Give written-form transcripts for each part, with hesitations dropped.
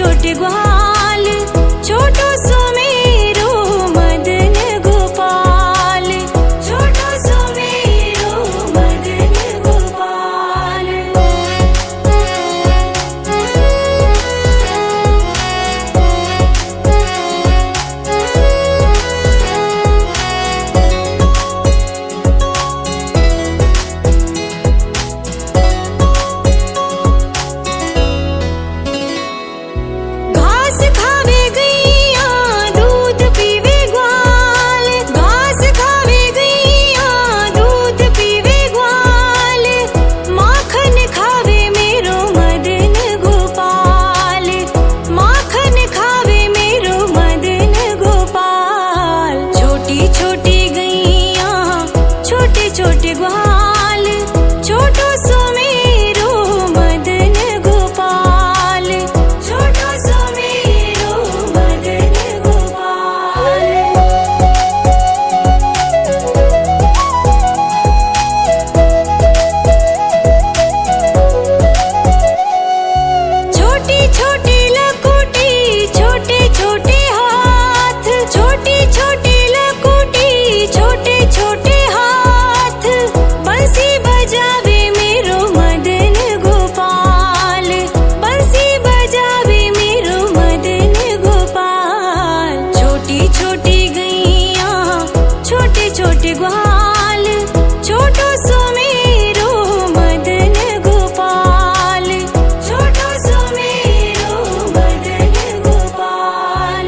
छोटे ग्वाल, छोटो सुमेरो मदन गोपाल, छोटो सुमेरो मदन गोपाल। घास खावे गैया दूध पीवे ग्वाल, घास खावे गैया दूध पीवे ग्वाल, माखन खावे मेरो मदन गोपाल, माखन खावे मेरो मदन गोपाल। छोटी छोटी गैया छोटे छोटे ग्वाल, छोटो सुमेरो मदन गोपाल, छोटो सुमेरो मदन गोपाल। छोटी छोटी लकुटी छोटे छोटे हाथ, छोटी छोटी लकुटी छोटे छोटे हाथ, बंसी बजावे मेरो मदन गोपाल, बंसी बजावे मेरो मदन गोपाल। छोटी छोटी गैया छोटे छोटे ग्वाल, छोटो सुमेरो मदन गोपाल, छोटो सुमेरो मदन गोपाल।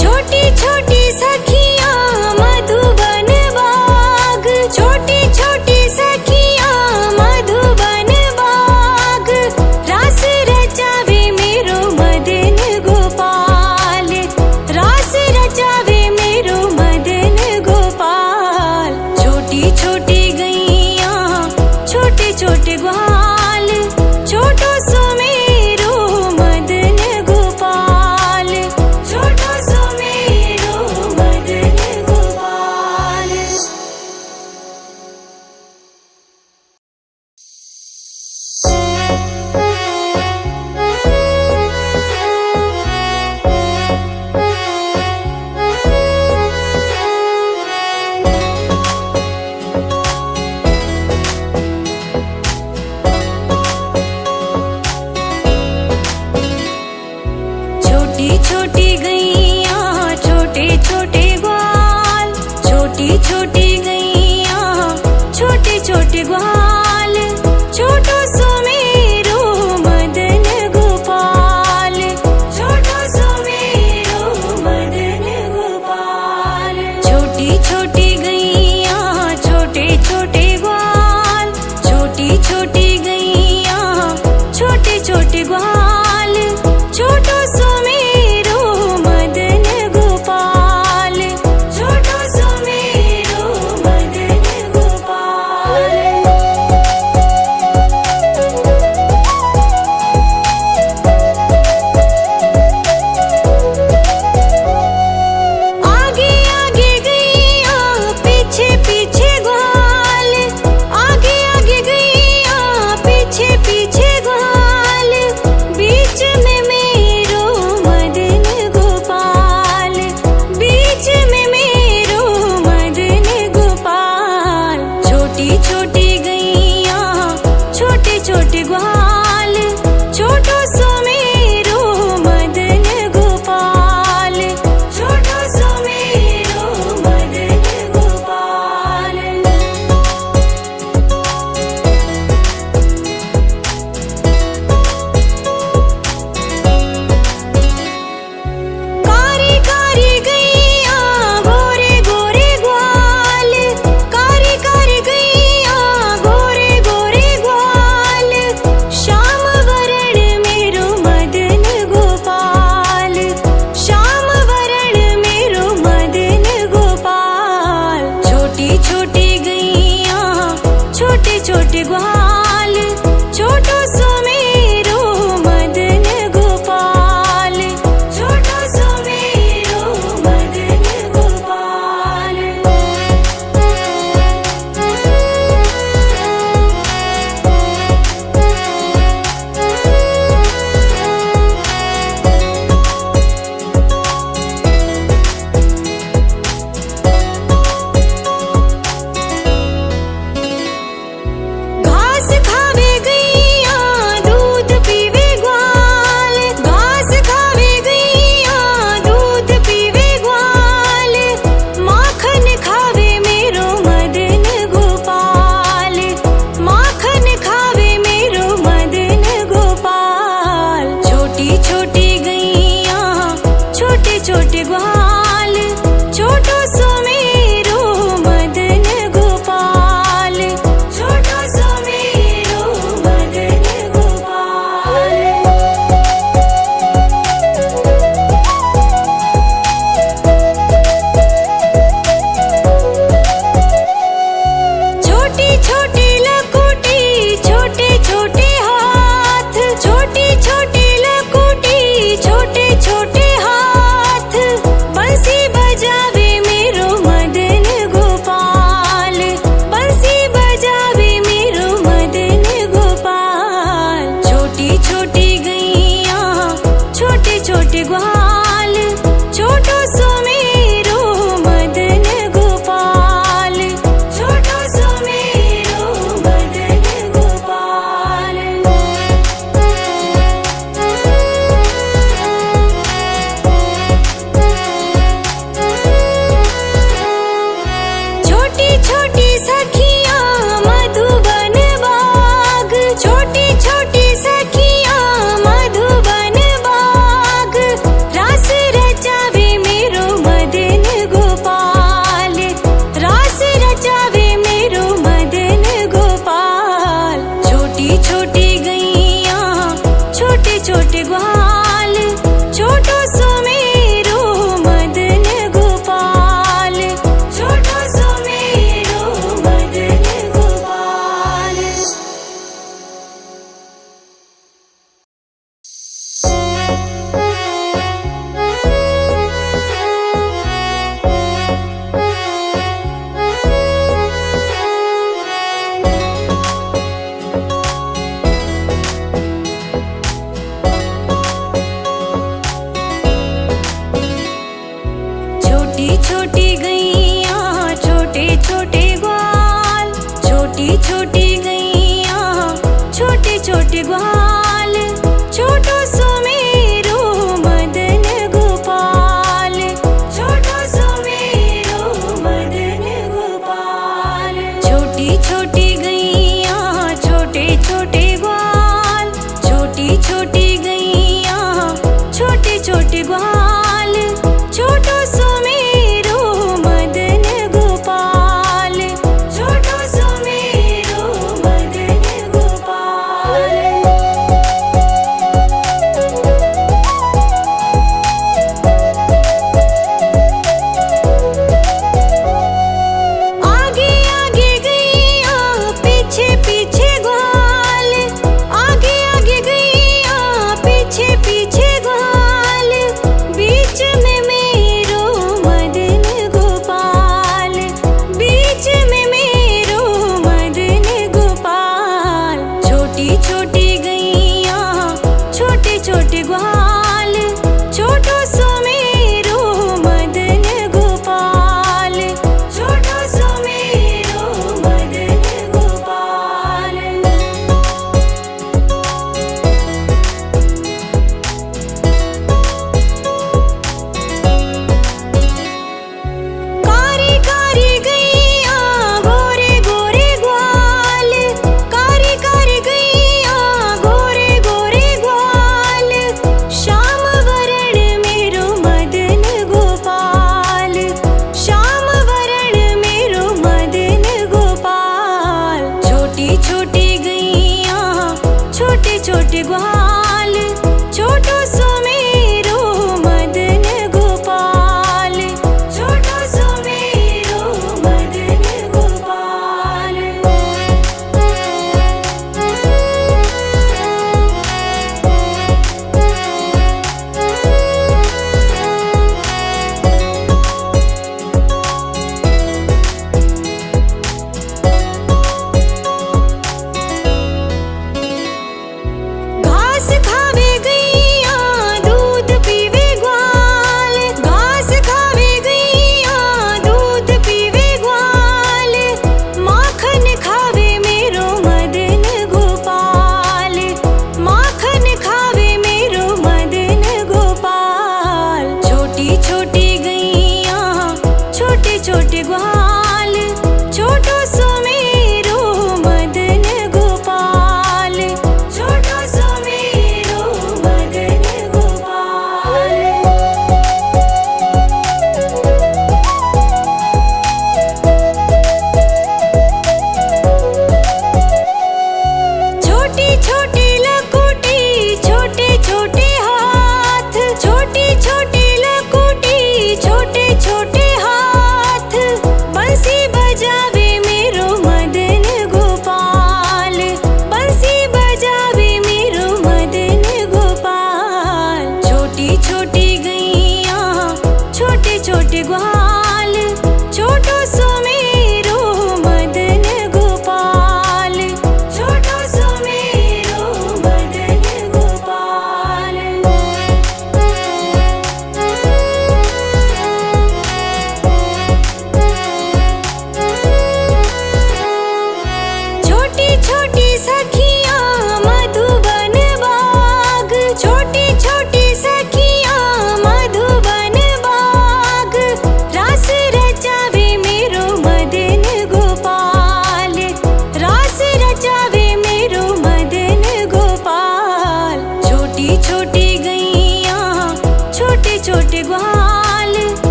छोटी छोटी सखियां मधुबन बाग, छोटी छोटी सखियां मधुबन बाग, रास रचावे मेरो मदन गोपाल, रास रचावे मेरो मदन गोपाल। छोटी छोटी गैया छोटे छोटे ग्वाल, छोटो सुमेरो मदन गोपाल, छोटो सुमेरो मदन गोपाल। छोटी छोटी गैया छोटे छोटे ग्वाल, छोटी छोटी गैया छोटे छोटे ग्वाल, छोटो सुमेरो मदन गोपाल, छोटो सुमेरो मदन गोपाल। छोटी छोटी गैया छोटे छोटे ग्वाल, छोटी छोटी गैया छोटे छोटे ग्वाल, छोटो सुमेरो मदन गोपाल, छोटो सुमेरो मदन गोपाल। आगे आगे गैया पीछे पीछे ग्वाल, आगे आगे गैया पीछे पीछे ग्वाल, बीच में मेरो मदन गोपाल, बीच में मेरो मदन गोपाल। छोटी छोटी गैया छोटे छोटे ग्वाल, छोटो सुमेरो मदन गोपाल, छोटो सुमेरो मदन गोपाल। कारी कारी गैया गोरे गोरे ग्वाल, कारी कारी गैया गोरे गोरे ग्वाल, श्याम वरण मेरो मदन गोपाल, श्याम वरण मेरो मदन गोपाल। छोटी छोटी गैया छोटे छोटे ग्वाल, छोटो सुमेरो मदन गोपाल, छोटो सुमेरो मदन गोपाल।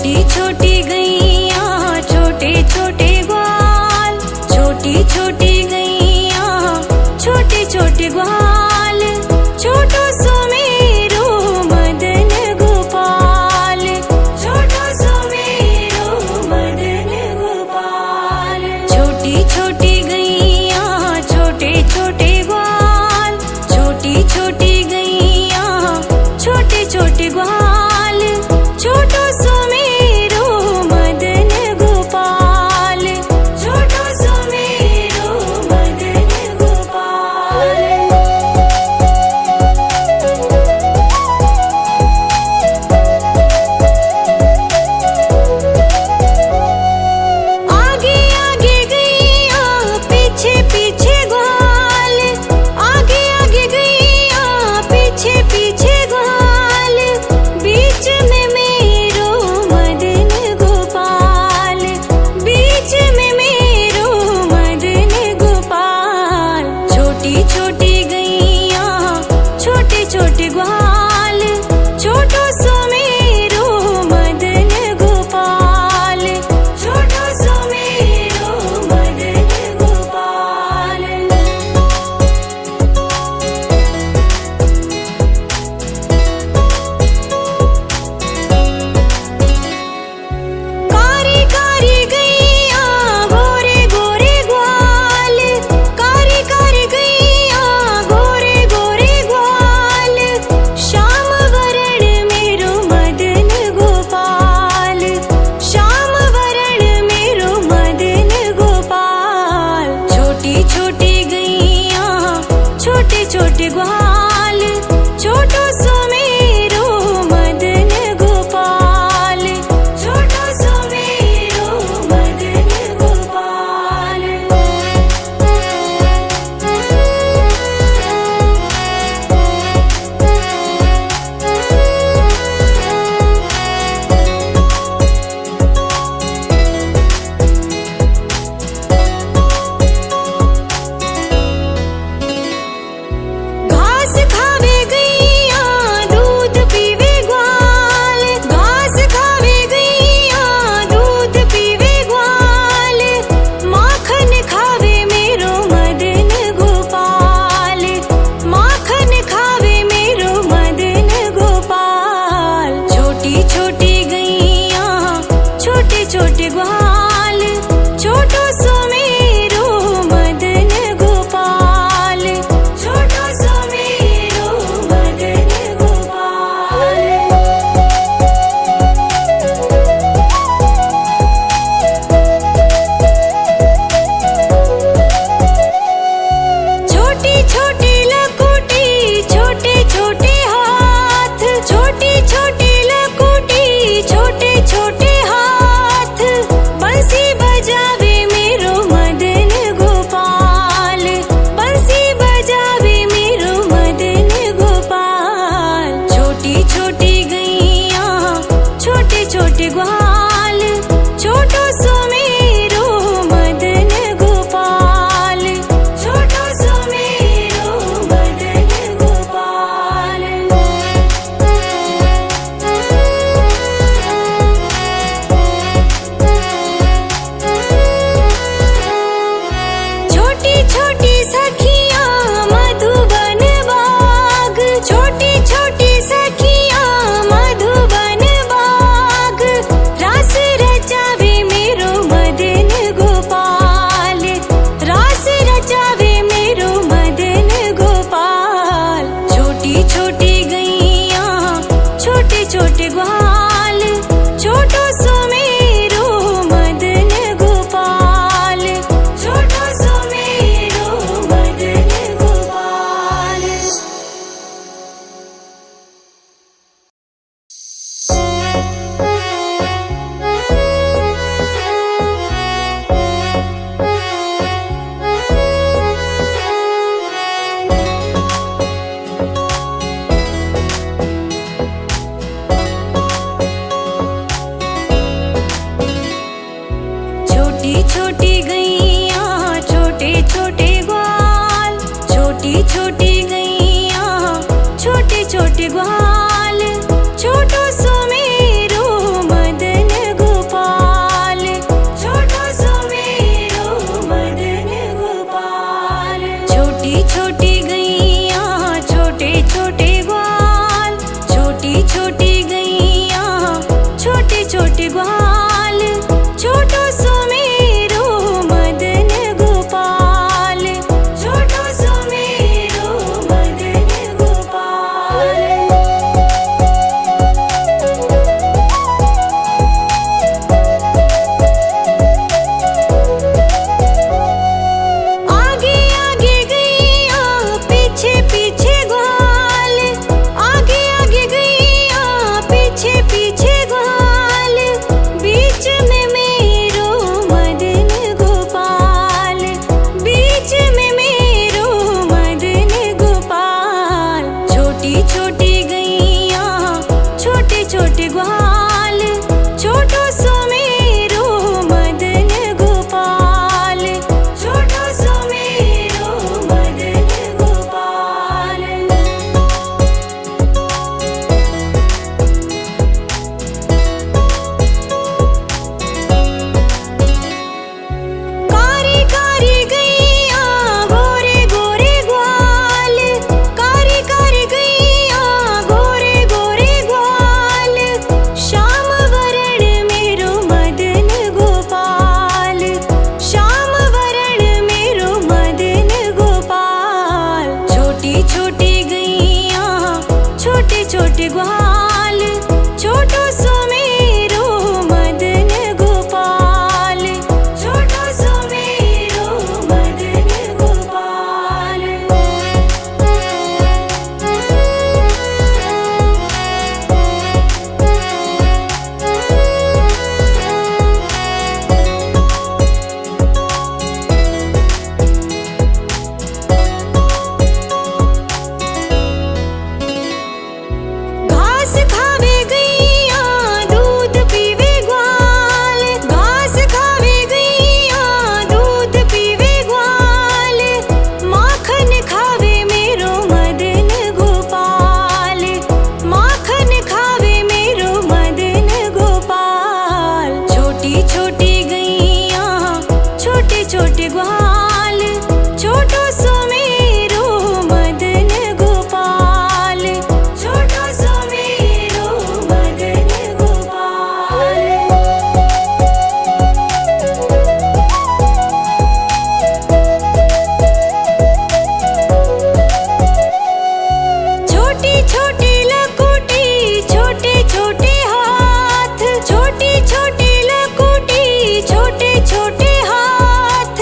छोटी छोटी गैया छोटे छोटे ग्वाल, छोटी छोटी गैया छोटे छोटे ग्वाल, छोटो सो मेरो मदन गोपाल, छोटो सो मेरो मदन गोपाल। छोटी छोटी गैया छोटे छोटे ग्वाल, छोटी छोटी गैया छोटे छोटे ग्वाल, छोटो सो मेरो मदन गोपाल, छोटो सो मेरो मदन गोपाल। आगे आगे गैया पीछे पीछे ग्वाल, आगे आगे गैया पीछे पीछे ग्वाल, बीच में मेरो मदन गोपाल, बीच में मेरो मदन गोपाल। छोटी छोटी गैया छोटे छोटे ग्वाल, छोटो सो मेरो मदन गोपाल, छोटो सो मेरो मदन गोपाल। कारी कारी गैया गोरे गोरे ग्वाल, कारी कारी गैया गोरे गोरे ग्वाल, श्याम वरण मेरो मदन गोपाल, श्याम वरण मेरो मदन गोपाल। छोटी छोटी गैया छोटे छोटे ग्वाल, छोटो सो मेरो मदन गोपाल, छोटो सो मेरो मदन गोपाल। घास खावे गैया दूध पीवे ग्वाल, घास खावे गैया दूध पीवे ग्वाल, माखन खावे मेरो मदन गोपाल, माखन खावे मेरो मदन गोपाल। छोटी छोटी गैया छोटे छोटे ग्वाल, छोटो सो मेरो मदन गोपाल, छोटो सो मेरो मदन गोपाल। छोटी छोटी लकुटी छोटे छोटे हाथ, छोटी छोटी लकुटी छोटे छोटे हाथ, बंसी बजावे मेरो मदन गोपाल, बंसी बजावे मेरो मदन गोपाल। छोटी छोटी गैया छोटे छोटे ग्वाल, छोटो सो मेरो मदन गोपाल, छोटो सो मेरो मदन गोपाल। छोटी छोटी सखियां मधुबन बाग, छोटी छोटी सखियां मधुबन बाग, रास ग्वाल, छोटो सुमेरो मदन गोपाल, छोटो सुमेरो मदन गोपाल। आगे आगे गैया पीछे पीछे ग्वाल, आगे आगे गैया पीछे पीछे ग्वाल, बीच में मेरो मदन गोपाल, बीच में मेरो मदन गोपाल। छोटी छोटी गैया छोटे छोटे ग्वाल, छोटो सुमेरो मदन गोपाल, छोटो सुमेरो मदन गोपाल। कारी कारी गैया गोरे गोरे ग्वाल, कारी कारी गैया गोरे गोरे ग्वाल, श्याम वरण मेरो मदन गोपाल, श्याम वरण मेरो मदन गोपाल। छोटी छोटी गैया छोटे छोटे ग्वाल, छोटो सुमेरो मदन गोपाल, छोटो सुमेरो मदन गोपाल। घास खावे गैया दूध पीवे ग्वाल, घास खावे गैया दूध पीवे ग्वाल, माखन खावे मेरो मदन गोपाल, माखन खावे मेरो मदन गोपाल। छोटी छोटी गैया छोटे छोटे ग्वाल, छोटो सुमेरो मदन गोपाल, छोटो सुमेरो मदन गोपाल। छोटी छोटी लकुटी छोटे छोटे हाथ, छोटी छोटी लकुटी छोटे छोटे हाथ,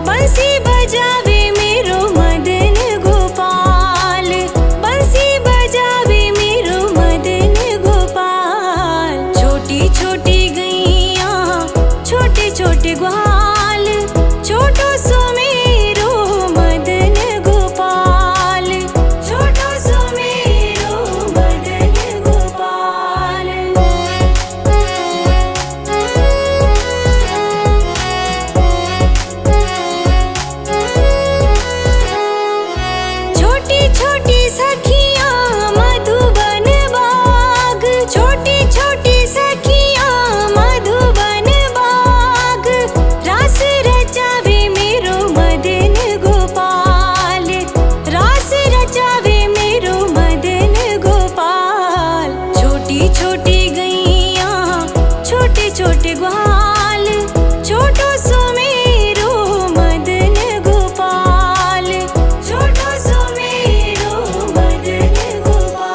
बंसी बजावे मेरो मदन गोपाल, बंसी बजावे मेरो मदन गोपाल। छोटी छोटी गैया छोटे छोटे ग्वाल, छोटो सुमेरो मदन गोपाल, छोटो सुमेरो मदन गोपाल। छोटी छोटी सखियाँ मधुबन बाग, छोटी छोटी सखियाँ मधुबन बाग, रास रचावे मेरो मदन गोपाल, रास रचावे मेरो मदन गोपाल। छोटी छोटी गैया छोटे छोटे ग्वाल,